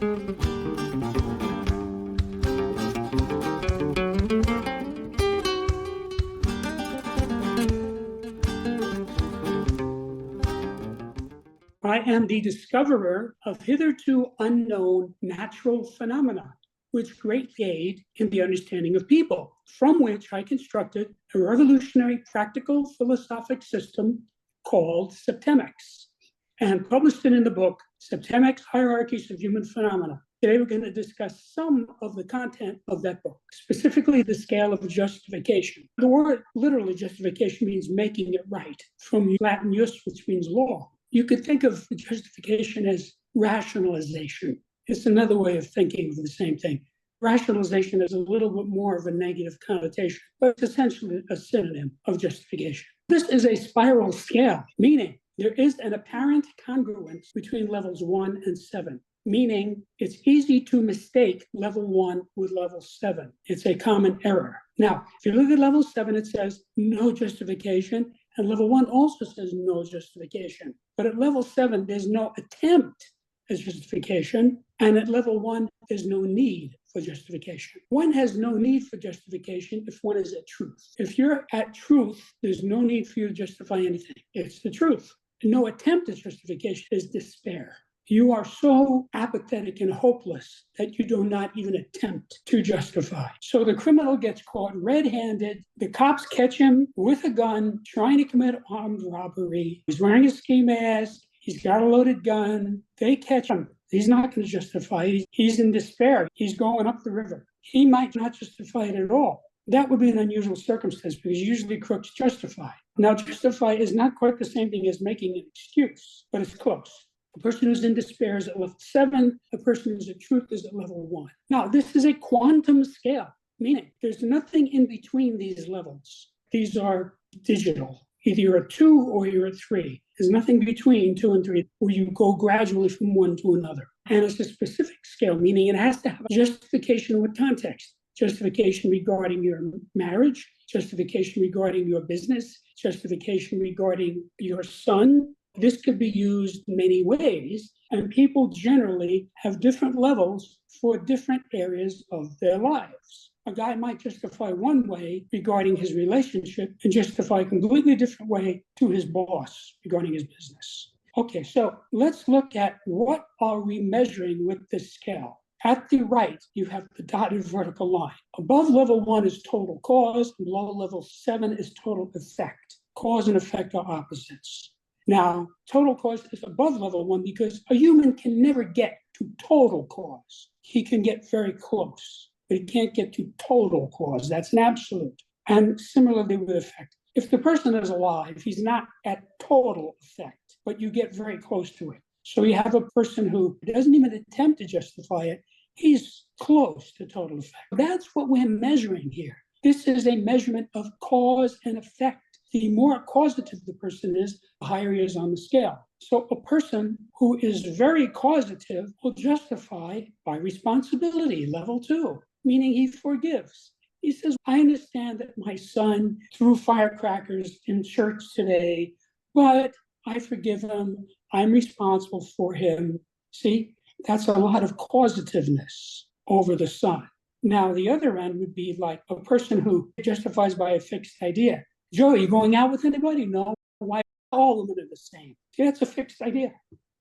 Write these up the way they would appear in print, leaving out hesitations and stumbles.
I am the discoverer of hitherto unknown natural phenomena, with great aid in the understanding of people, from which I constructed a revolutionary practical philosophic system called Septemics, and published it in the book, Septemics, Hierarchies of Human Phenomena. Today we're going to discuss some of the content of that book, specifically the Scale of Justification. The word literally justification means making it right, from Latin jus, which means law. You could think of justification as rationalization. It's another way of thinking of the same thing. Rationalization has a little bit more of a negative connotation, but it's essentially a synonym of justification. This is a spiral scale, meaning there is an apparent congruence between levels 1 and 7, meaning it's easy to mistake level 1 with level 7. It's a common error. Now, if you look at level 7, it says no justification, and level 1 also says no justification. But at level 7, there's no attempt at justification, and at level 1, there's no need for justification. One has no need for justification if one is at truth. If you're at truth, there's no need for you to justify anything. It's the truth. No attempt at justification is despair. You are so apathetic and hopeless that you do not even attempt to justify. So the criminal gets caught red-handed. The cops catch him with a gun, trying to commit armed robbery. He's wearing a ski mask. He's got a loaded gun. They catch him. He's not going to justify. He's in despair. He's going up the river. He might not justify it at all. That would be an unusual circumstance because usually crooks justify. Now, justify is not quite the same thing as making an excuse, but it's close. The person who's in despair is at level 7. The person who's at truth is at level 1. Now, this is a quantum scale, meaning there's nothing in between these levels. These are digital. Either you're at 2 or you're at 3. There's nothing between 2 and 3 where you go gradually from one to another. And it's a specific scale, meaning it has to have justification with context. Justification regarding your marriage, justification regarding your business, justification regarding your son. This could be used many ways, and people generally have different levels for different areas of their lives. A guy might justify one way regarding his relationship and justify a completely different way to his boss regarding his business. Okay, so let's look at what are we measuring with this scale. At the right, you have the dotted vertical line. Above level 1 is total cause, and below level 7 is total effect. Cause and effect are opposites. Now, total cause is above level 1 because a human can never get to total cause. He can get very close, but he can't get to total cause. That's an absolute. And similarly with effect. If the person is alive, he's not at total effect, but you get very close to it. So you have a person who doesn't even attempt to justify it. He's close to total effect. That's what we're measuring here. This is a measurement of cause and effect. The more causative the person is, the higher he is on the scale. So a person who is very causative will justify by responsibility, level 2, meaning he forgives. He says, I understand that my son threw firecrackers in church today, but I forgive him. I'm responsible for him. See, that's a lot of causativeness over the son. Now, the other end would be like a person who justifies by a fixed idea. Joe, are you going out with anybody? No. Why? All women are the same. See, that's a fixed idea.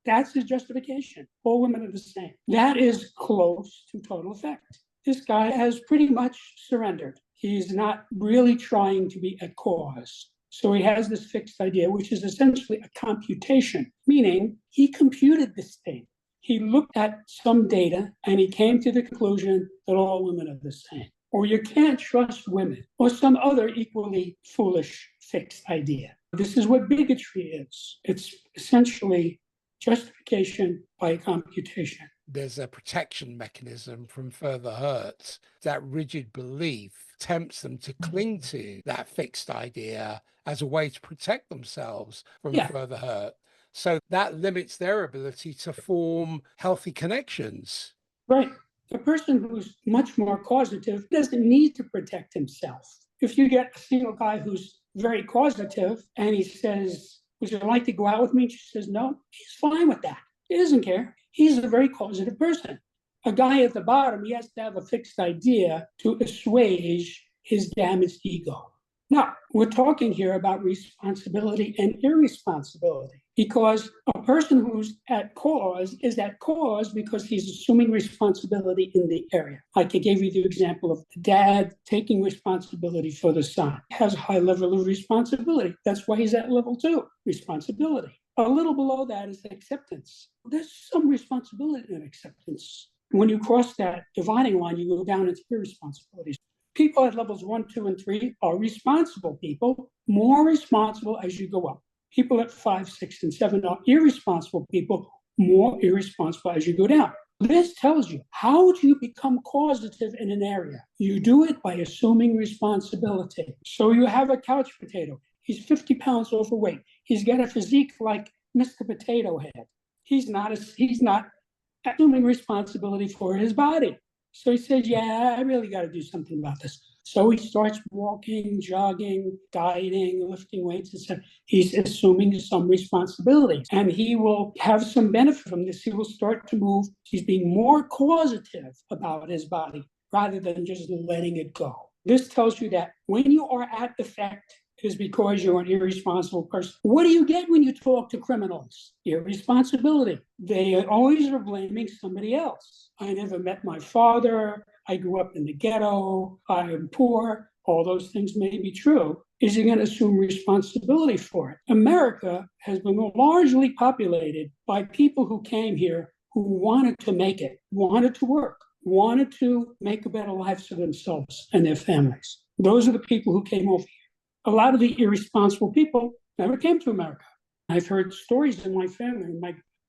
That's his justification. All women are the same. That is close to total effect. This guy has pretty much surrendered. He's not really trying to be a cause. So he has this fixed idea, which is essentially a computation, meaning he computed this thing. He looked at some data and he came to the conclusion that all women are the same. Or you can't trust women, or some other equally foolish fixed idea. This is what bigotry is. It's essentially justification by computation. There's a protection mechanism from further hurt. That rigid belief tempts them to cling to that fixed idea as a way to protect themselves from further hurt. So that limits their ability to form healthy connections. Right. A person who's much more causative doesn't need to protect himself. If you get a single guy who's very causative and he says, would you like to go out with me? She says, no, he's fine with that. He doesn't care. He's a very causative person. A guy at the bottom, he has to have a fixed idea to assuage his damaged ego. Now, we're talking here about responsibility and irresponsibility, because a person who's at cause is at cause because he's assuming responsibility in the area. Like I gave you the example of the dad taking responsibility for the son. He has a high level of responsibility. That's why he's at level 2, responsibility. A little below that is acceptance. There's some responsibility in acceptance. When you cross that dividing line, you go down into irresponsibility. People at levels 1, 2, and 3 are responsible people, more responsible as you go up. People at 5, 6, and 7 are irresponsible people, more irresponsible as you go down. This tells you, how do you become causative in an area? You do it by assuming responsibility. So you have a couch potato. He's 50 pounds overweight. He's got a physique like Mr. Potato Head. He's not assuming responsibility for his body. So he said, yeah, I really got to do something about this. So he starts walking, jogging, dieting, lifting weights, etc. He's assuming some responsibility, and he will have some benefit from this. He will start to move. He's being more causative about his body rather than just letting it go. This tells you that when you are at effect, it is because you're an irresponsible person. What do you get when you talk to criminals? Irresponsibility. They always are blaming somebody else. I never met my father. I grew up in the ghetto. I am poor. All those things may be true. Is he going to assume responsibility for it? America has been largely populated by people who came here who wanted to make it, wanted to work, wanted to make a better life for themselves and their families. Those are the people who came over here. A lot of the irresponsible people never came to America. I've heard stories in my family.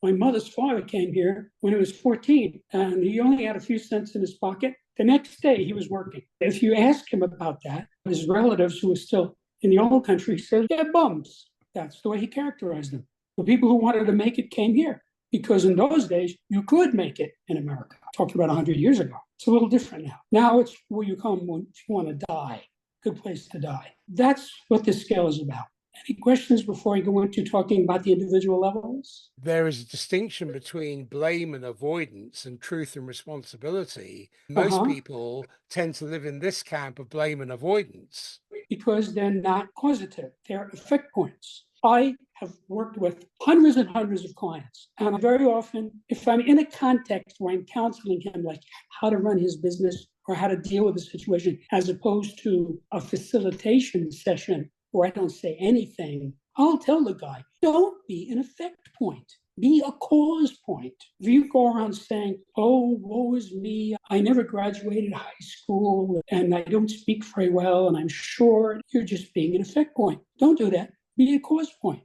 My mother's father came here when he was 14, and he only had a few cents in his pocket. The next day, he was working. If you ask him about that, his relatives who were still in the old country said, yeah, bums. That's the way he characterized them. The people who wanted to make it came here, because in those days, you could make it in America. Talking about 100 years ago. It's a little different now. Now it's where you come when you want to die. Good place to die. That's what this scale is about. Any questions before I go into talking about the individual levels? There is a distinction between blame and avoidance and truth and responsibility. Most people tend to live in this camp of blame and avoidance. Because they're not causative. They're effect points. I have worked with hundreds and hundreds of clients. And very often, if I'm in a context where I'm counseling him, like how to run his business or how to deal with the situation, as opposed to a facilitation session where I don't say anything, I'll tell the guy, don't be an effect point. Be a cause point. If you go around saying, oh, woe is me, I never graduated high school and I don't speak very well and I'm short, you're just being an effect point. Don't do that. Be a cause point.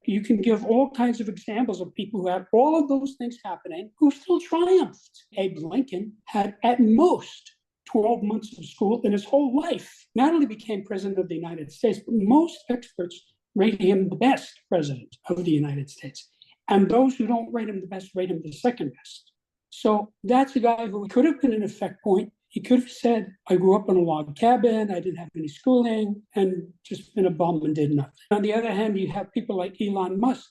You can give all kinds of examples of people who had all of those things happening who still triumphed. Abe Lincoln had at most 12 months of school in his whole life. Not only became president of the United States, but most experts rate him the best president of the United States. And those who don't rate him the best rate him the second best. So that's a guy who could have been an effect point. He could have said, I grew up in a log cabin, I didn't have any schooling, and just been a bum and did nothing. On the other hand, you have people like Elon Musk.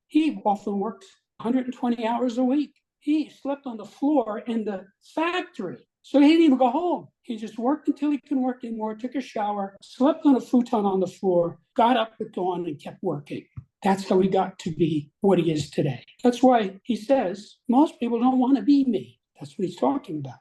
He often works 120 hours a week. He slept on the floor in the factory. So he didn't even go home. He just worked until he couldn't work anymore, took a shower, slept on a futon on the floor, got up at dawn and kept working. That's how he got to be what he is today. That's why he says, most people don't want to be me. That's what he's talking about.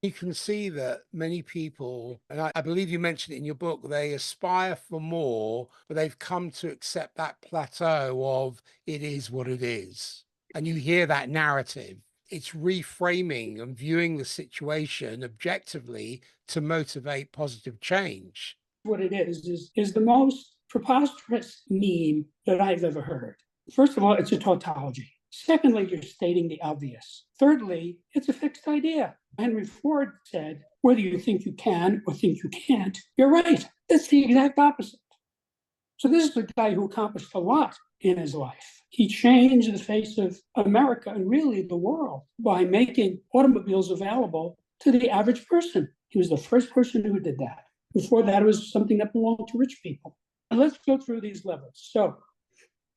You can see that many people, and I believe you mentioned it in your book, they aspire for more, but they've come to accept that plateau of it is what it is. And you hear that narrative. It's reframing and viewing the situation objectively to motivate positive change. What it is the most preposterous meme that I've ever heard. First of all, it's a tautology. Secondly, you're stating the obvious. Thirdly, it's a fixed idea. Henry Ford said, whether you think you can or think you can't, you're right. It's the exact opposite. So this is a guy who accomplished a lot in his life. He changed the face of America and really the world by making automobiles available to the average person. He was the first person who did that. Before that, it was something that belonged to rich people. And let's go through these levels. So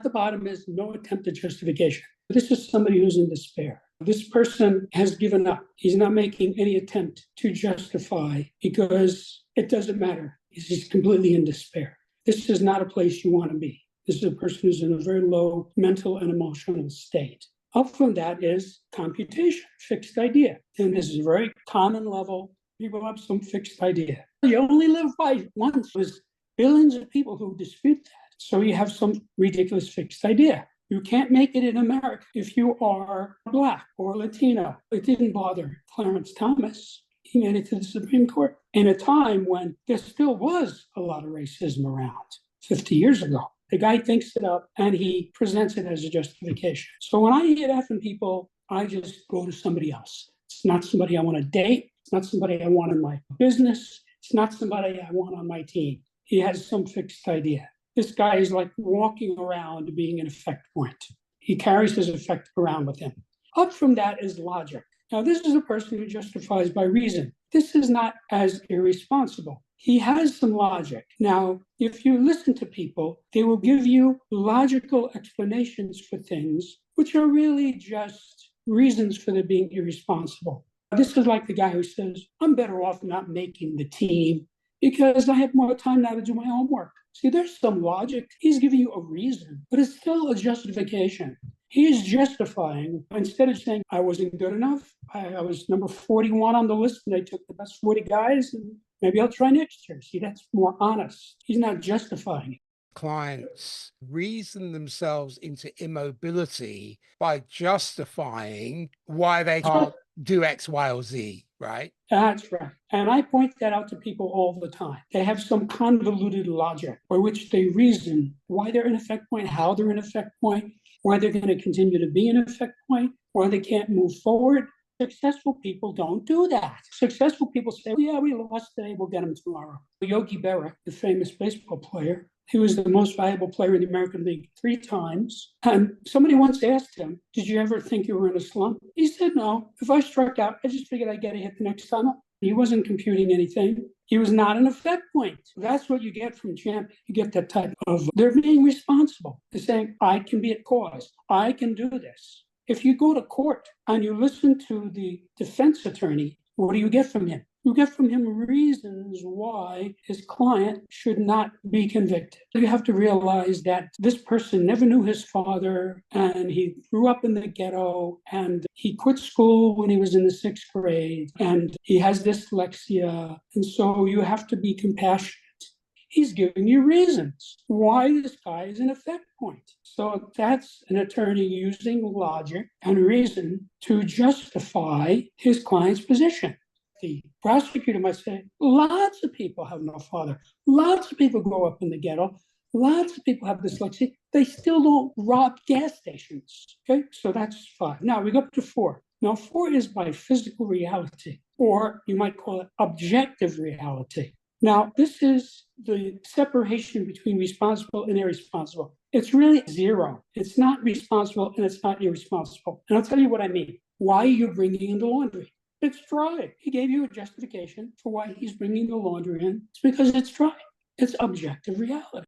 at the bottom is no attempt at justification. This is somebody who's in despair. This person has given up. He's not making any attempt to justify because it doesn't matter. He's completely in despair. This is not a place you want to be. This is a person who's in a very low mental and emotional state. Up from that is computation, fixed idea. And this is a very common level. People have some fixed idea. You only live by once. There's billions of people who dispute that. So you have some ridiculous fixed idea. You can't make it in America if you are Black or Latino. It didn't bother Clarence Thomas. He made it to the Supreme Court in a time when there still was a lot of racism around 50 years ago. The guy thinks it up and he presents it as a justification. So when I hear that from people, I just go to somebody else. It's not somebody I want to date. It's not somebody I want in my business. It's not somebody I want on my team. He has some fixed idea. This guy is like walking around being an effect point. He carries his effect around with him. Up from that is logic. Now, this is a person who justifies by reason. This is not as irresponsible. He has some logic. Now, if you listen to people, they will give you logical explanations for things, which are really just reasons for their being irresponsible. This is like the guy who says, I'm better off not making the team because I have more time now to do my homework. See, there's some logic. He's giving you a reason, but it's still a justification. He's justifying, instead of saying, I wasn't good enough, I was number 41 on the list and I took the best 40 guys and maybe I'll try next year. See, that's more honest. He's not justifying it. Clients reason themselves into immobility by justifying why they can't do X, Y, or Z, right? That's right. And I point that out to people all the time. They have some convoluted logic by which they reason why they're in effect point, how they're in effect point, why they're going to continue to be in effect point, why they can't move forward. Successful people don't do that. Successful people say, well, yeah, we lost today, we'll get them tomorrow. Yogi Berra, the famous baseball player, he was the most valuable player in the American League 3 times. And somebody once asked him, did you ever think you were in a slump? He said, no. If I struck out, I just figured I'd get a hit the next time up. He wasn't computing anything. He was not an effect point. That's what you get from champ. You get that type of, they're being responsible. They're saying, I can be at cause. I can do this. If you go to court and you listen to the defense attorney, what do you get from him? You get from him reasons why his client should not be convicted. You have to realize that this person never knew his father and he grew up in the ghetto and he quit school when he was in the 6th grade and he has dyslexia. And so you have to be compassionate. He's giving you reasons why this guy is an effect point. So that's an attorney using logic and reason to justify his client's position. The prosecutor might say, lots of people have no father. Lots of people grow up in the ghetto. Lots of people have dyslexia. They still don't rob gas stations. Okay, so that's 5. Now we go up to 4. Now 4 is by physical reality, or you might call it objective reality. Now, this is the separation between responsible and irresponsible. It's really 0. It's not responsible and it's not irresponsible. And I'll tell you what I mean. Why are you bringing in the laundry? It's dry. He gave you a justification for why he's bringing the laundry in. It's because it's dry. It's objective reality.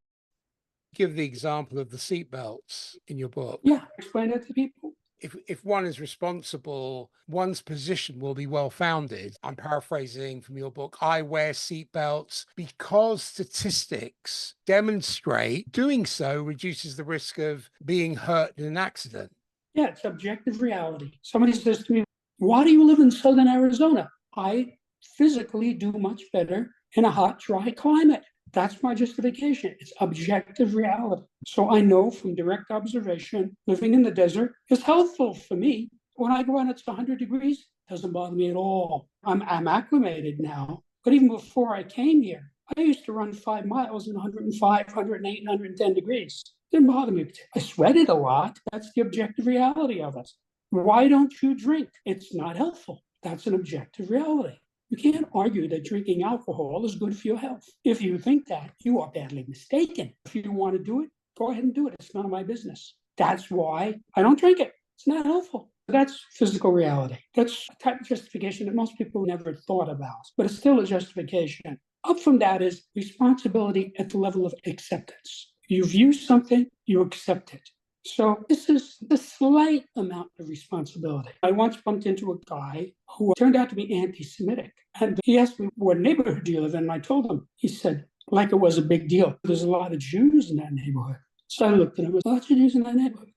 Give the example of the seatbelts in your book. Yeah, explain that to people. If one is responsible, one's position will be well-founded. I'm paraphrasing from your book. I wear seatbelts because statistics demonstrate doing so reduces the risk of being hurt in an accident. Yeah, it's objective reality. Somebody says to me, why do you live in Southern Arizona? I physically do much better in a hot, dry climate. That's my justification. It's objective reality. So I know from direct observation, living in the desert is helpful for me. When I go out, it's 100 degrees, it doesn't bother me at all. I'm acclimated now. But even before I came here, I used to run 5 miles in 105, 108, 110 degrees. It didn't bother me. I sweated a lot. That's the objective reality of it. Why don't you drink? It's not helpful. That's an objective reality. You can't argue that drinking alcohol is good for your health. If you think that, you are badly mistaken. If you want to do it, go ahead and do it. It's none of my business. That's why I don't drink it. It's not helpful. That's physical reality. That's a type of justification that most people never thought about, but it's still a justification. Up from that is responsibility at the level of acceptance. You view something, you accept it. So this is the slight amount of responsibility. I once bumped into a guy who turned out to be anti-Semitic. And he asked me, what neighborhood do you live in? And I told him. He said, like it was a big deal. There's a lot of Jews in that neighborhood. So I looked at him, there's lots of Jews in that neighborhood.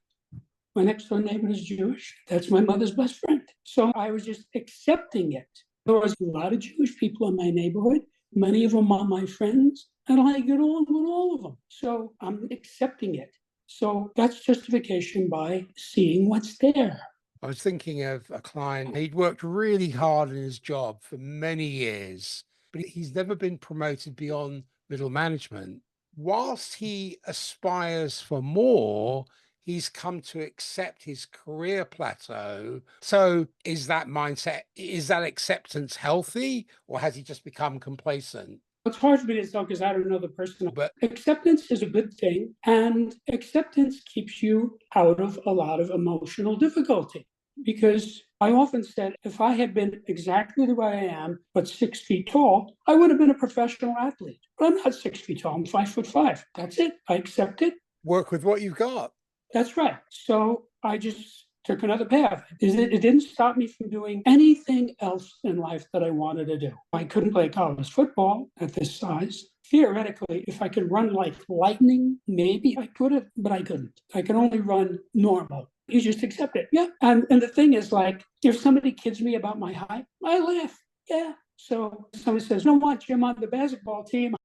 My next door neighbor is Jewish. That's my mother's best friend. So I was just accepting it. There was a lot of Jewish people in my neighborhood. Many of them are my friends, and I get along with all of them. So I'm accepting it. So that's justification by seeing what's there. I was thinking of a client. He'd worked really hard in his job for many years, but he's never been promoted beyond middle management. Whilst he aspires for more, he's come to accept his career plateau. So is that mindset, is that acceptance healthy, or has he just become complacent? It's hard for me to tell because I don't know the person, but acceptance is a good thing, and acceptance keeps you out of a lot of emotional difficulty. Because I often said, if I had been exactly the way I am, but 6 feet tall, I would have been a professional athlete. But I'm not 6 feet tall, I'm 5'5". That's it. I accept it. Work with what you've got. That's right. So I just took another path. It didn't stop me from doing anything else in life that I wanted to do. I couldn't play college football at this size. Theoretically, if I could run like lightning, maybe I could have, but I couldn't. I can only run normal. You just accept it. Yeah. And the thing is, like, if somebody kids me about my height, I laugh. Yeah. So somebody says, "No, want Jim on the basketball team."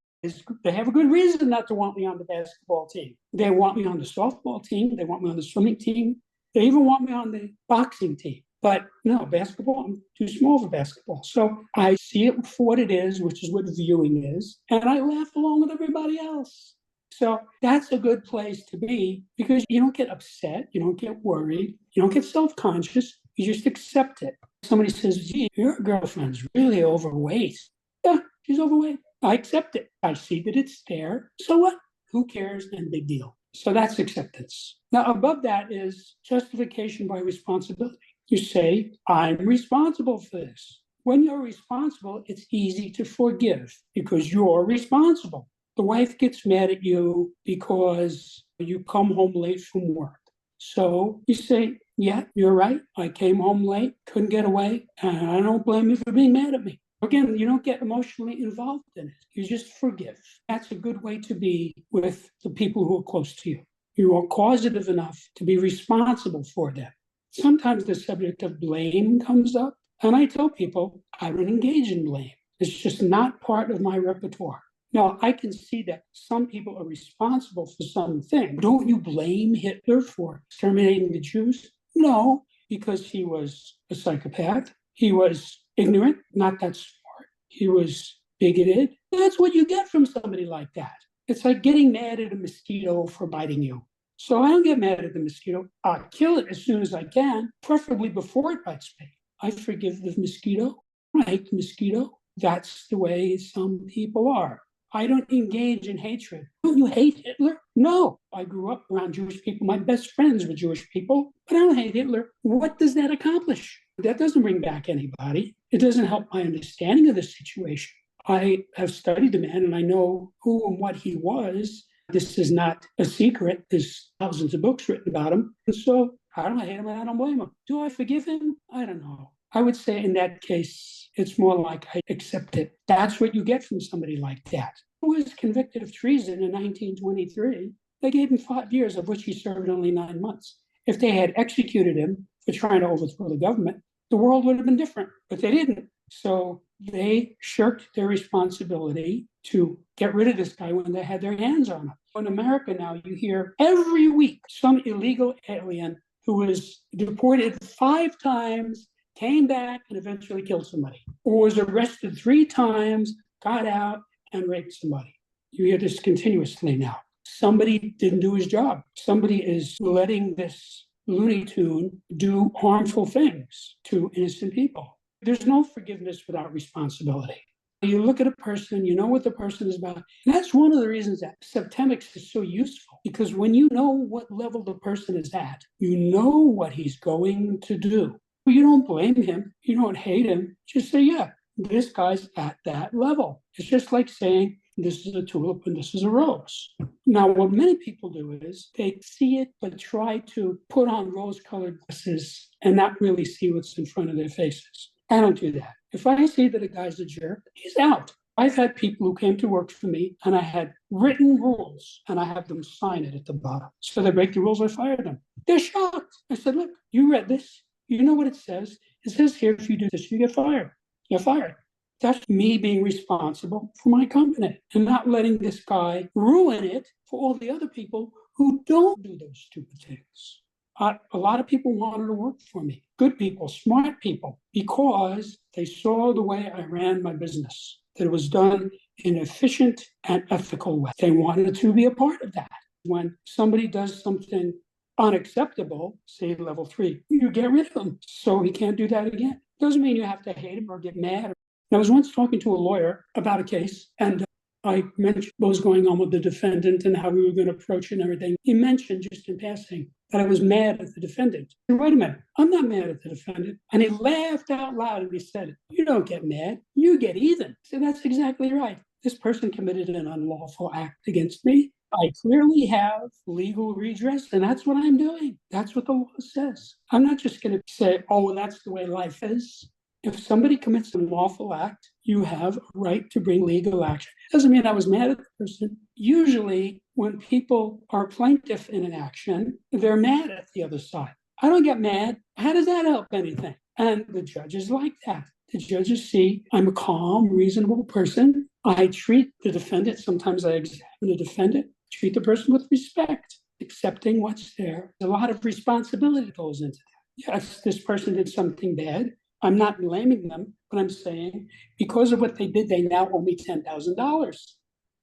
They have a good reason not to want me on the basketball team. They want me on the softball team. They want me on the swimming team. They even want me on the boxing team. But no, basketball, I'm too small for basketball. So I see it for what it is, which is what viewing is. And I laugh along with everybody else. So that's a good place to be because you don't get upset. You don't get worried. You don't get self-conscious. You just accept it. Somebody says, "Gee, your girlfriend's really overweight." Yeah, she's overweight. I accept it. I see that it's there. So what? Who cares? And big deal. So that's acceptance. Now, above that is justification by responsibility. You say, I'm responsible for this. When you're responsible, it's easy to forgive because you're responsible. The wife gets mad at you because you come home late from work. So you say, yeah, you're right. I came home late, couldn't get away, and I don't blame you for being mad at me. Again, you don't get emotionally involved in it. You just forgive. That's a good way to be with the people who are close to you. You are causative enough to be responsible for them. Sometimes the subject of blame comes up, and I tell people I don't engage in blame. It's just not part of my repertoire. Now, I can see that some people are responsible for something. Don't you blame Hitler for exterminating the Jews? No, because he was a psychopath. He was ignorant, not that smart. He was bigoted. That's what you get from somebody like that. It's like getting mad at a mosquito for biting you. So I don't get mad at the mosquito. I'll kill it as soon as I can, preferably before it bites me. I forgive the mosquito. I hate the mosquito. That's the way some people are. I don't engage in hatred. Don't you hate Hitler? No. I grew up around Jewish people. My best friends were Jewish people, but I don't hate Hitler. What does that accomplish? That doesn't bring back anybody. It doesn't help my understanding of the situation. I have studied the man and I know who and what he was. This is not a secret. There's thousands of books written about him. And so I don't hate him and I don't blame him. Do I forgive him? I don't know. I would say in that case, it's more like I accept it. That's what you get from somebody like that. Who was convicted of treason in 1923. They gave him 5 years, of which he served only 9 months. If they had executed him for trying to overthrow the government, the world would have been different, but they didn't. So they shirked their responsibility to get rid of this guy when they had their hands on him. In America now, you hear every week some illegal alien who was deported 5 times, came back and eventually killed somebody, or was arrested 3 times, got out and raped somebody. You hear this continuously now. Somebody didn't do his job. Somebody is letting this Looney Tune do harmful things to innocent people. There's no forgiveness without responsibility. You look at a person, you know what the person is about. And that's one of the reasons that Septemics is so useful, because when you know what level the person is at, you know what he's going to do. You don't blame him. You don't hate him. Just say, yeah, this guy's at that level. It's just like saying, this is a tulip and this is a rose. Now, what many people do is they see it, but try to put on rose-colored glasses and not really see what's in front of their faces. I don't do that. If I see that a guy's a jerk, he's out. I've had people who came to work for me and I had written rules and I have them sign it at the bottom. So they break the rules, I fire them. They're shocked. I said, look, you read this. You know what it says. It says here, if you do this, you get fired. You're fired. That's me being responsible for my company and not letting this guy ruin it for all the other people who don't do those stupid things. A lot of people wanted to work for me, good people, smart people, because they saw the way I ran my business, that it was done in an efficient and ethical way. They wanted to be a part of that. When somebody does something unacceptable, say level 3, you get rid of them so he can't do that again. Doesn't mean you have to hate him or get mad. I was once talking to a lawyer about a case, and I mentioned what was going on with the defendant and how we were going to approach it and everything. He mentioned just in passing that I was mad at the defendant. I said, wait a minute, I'm not mad at the defendant. And he laughed out loud and he said, you don't get mad, you get even. So that's exactly right. This person committed an unlawful act against me. I clearly have legal redress, and that's what I'm doing. That's what the law says. I'm not just going to say, oh, well, that's the way life is. If somebody commits an unlawful act, you have a right to bring legal action. Doesn't mean I was mad at the person. Usually, when people are plaintiff in an action, they're mad at the other side. I don't get mad. How does that help anything? And the judges like that. The judges see I'm a calm, reasonable person. I treat the defendant. Sometimes I examine the defendant, treat the person with respect, accepting what's there. A lot of responsibility goes into that. Yes, this person did something bad. I'm not blaming them, but I'm saying because of what they did, they now owe me $10,000.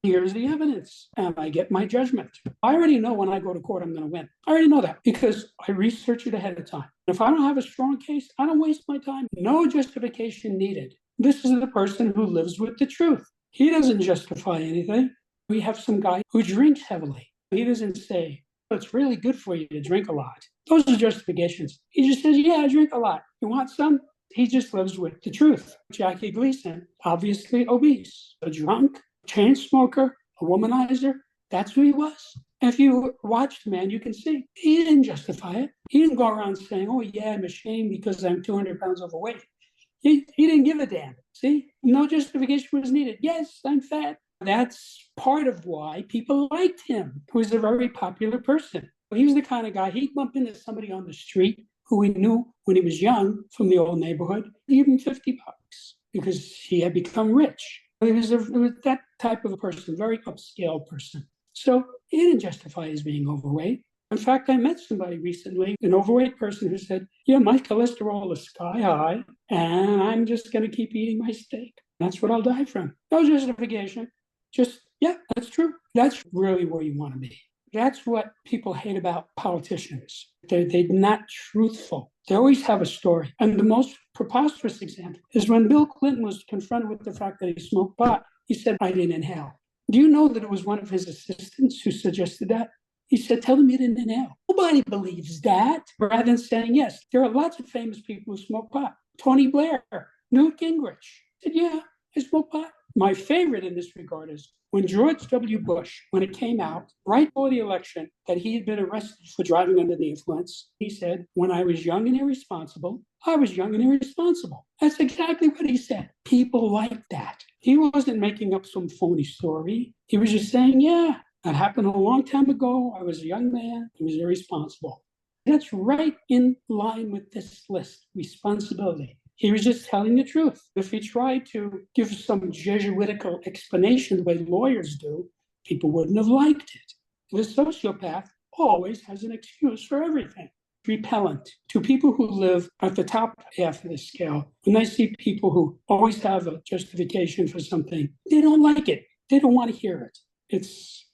Here's the evidence, and I get my judgment. I already know when I go to court, I'm going to win. I already know that because I research it ahead of time. If I don't have a strong case, I don't waste my time. No justification needed. This is the person who lives with the truth. He doesn't justify anything. We have some guy who drinks heavily. He doesn't say, it's really good for you to drink a lot. Those are justifications. He just says, yeah, I drink a lot. You want some? He just lives with the truth. Jackie Gleason, obviously obese, a drunk, chain smoker, a womanizer. That's who he was. If you watch the man, you can see he didn't justify it. He didn't go around saying, oh, yeah, I'm ashamed because I'm 200 pounds overweight. He didn't give a damn. See, no justification was needed. Yes, I'm fat. That's part of why people liked him. He was a very popular person. He was the kind of guy, he'd bump into somebody on the street who he knew when he was young from the old neighborhood, even $50 because he had become rich. He was that type of a person, very upscale person. So he didn't justify his being overweight. In fact, I met somebody recently, an overweight person who said, yeah, my cholesterol is sky high, and I'm just going to keep eating my steak. That's what I'll die from. No justification. Just, yeah, that's true. That's really where you want to be. That's what people hate about politicians. They're not truthful. They always have a story. And the most preposterous example is when Bill Clinton was confronted with the fact that he smoked pot, he said, I didn't inhale. Do you know that it was one of his assistants who suggested that? He said, tell him you didn't inhale. Nobody believes that, rather than saying yes. There are lots of famous people who smoke pot. Tony Blair, Newt Gingrich. I said, yeah, I smoke pot. My favorite in this regard is when George W. Bush, when it came out right before the election that he had been arrested for driving under the influence, he said, when I was young and irresponsible, I was young and irresponsible. That's exactly what he said. People like that. He wasn't making up some phony story. He was just saying, yeah, that happened a long time ago. I was a young man. I was irresponsible. That's right in line with this list, responsibility. He was just telling the truth. If he tried to give some Jesuitical explanation the way lawyers do, people wouldn't have liked it. The sociopath always has an excuse for everything. Repellent to people who live at the top half of the scale. When they see people who always have a justification for something, they don't like it. They don't want to hear it. It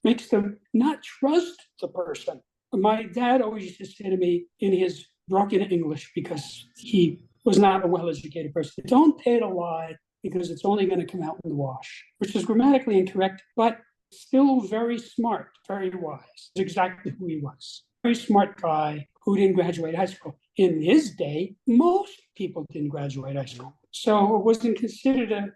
makes them not trust the person. My dad always used to say to me in his broken English, because he was not a well-educated person, don't pay to lie because it's only going to come out in the wash, which is grammatically incorrect, but still very smart, very wise. It's exactly who he was. Very smart guy who didn't graduate high school. In his day, most people didn't graduate high school. So it wasn't considered an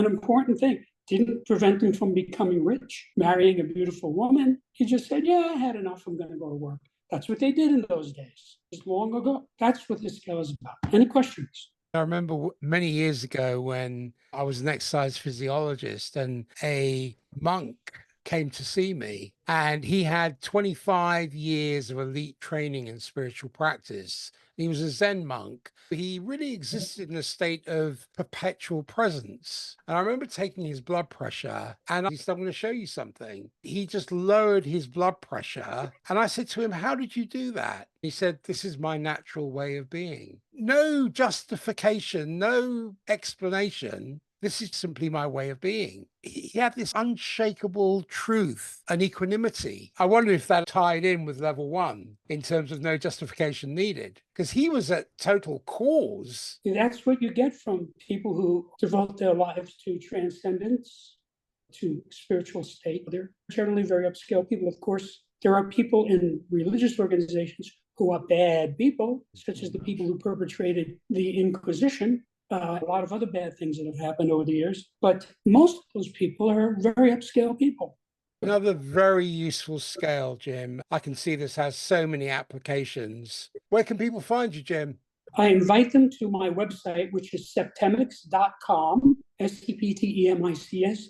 important thing didn't prevent him from becoming rich, marrying a beautiful woman. He just said, yeah, I had enough. I'm going to go to work. That's what they did in those days, just long ago. That's what this scale is about. Any questions? I remember many years ago when I was an exercise physiologist and a monk came to see me, and he had 25 years of elite training in spiritual practice. He was a Zen monk. He really existed in a state of perpetual presence. And I remember taking his blood pressure, and he said, I'm going to show you something. He just lowered his blood pressure. And I said to him, how did you do that? He said, this is my natural way of being. No justification, no explanation. This is simply my way of being. He had this unshakable truth and equanimity. I wonder if that tied in with level one in terms of no justification needed, because he was at total cause. That's what you get from people who devote their lives to transcendence, to spiritual state. They're generally very upscale people. Of course, there are people in religious organizations who are bad people, such as the people who perpetrated the Inquisition. A lot of other bad things that have happened over the years, but most of those people are very upscale people. Another very useful scale, Jim. I can see this has so many applications. Where can people find you, Jim? I invite them to my website, which is septemics.com, Septemics,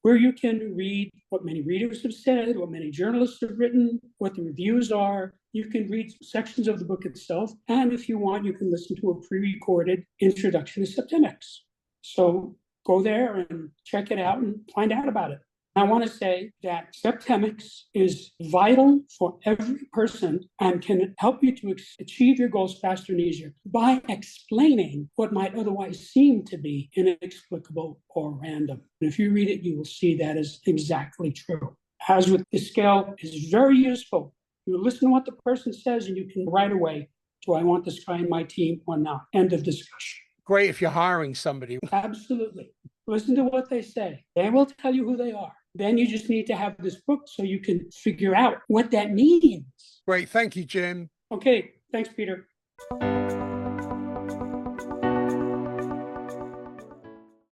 where you can read what many readers have said, what many journalists have written, what the reviews are. You can read sections of the book itself. And if you want, you can listen to a pre-recorded introduction to Septemics. So go there and check it out and find out about it. I want to say that Septemics is vital for every person and can help you to achieve your goals faster and easier by explaining what might otherwise seem to be inexplicable or random. And if you read it, you will see that is exactly true. As with the scale, is very useful. You listen to what the person says and you can right away, do I want this guy in my team or not? End of discussion. Great if you're hiring somebody. Absolutely. Listen to what they say. They will tell you who they are. Then you just need to have this book so you can figure out what that means. Great. Thank you, Jim. Okay. Thanks, Peter.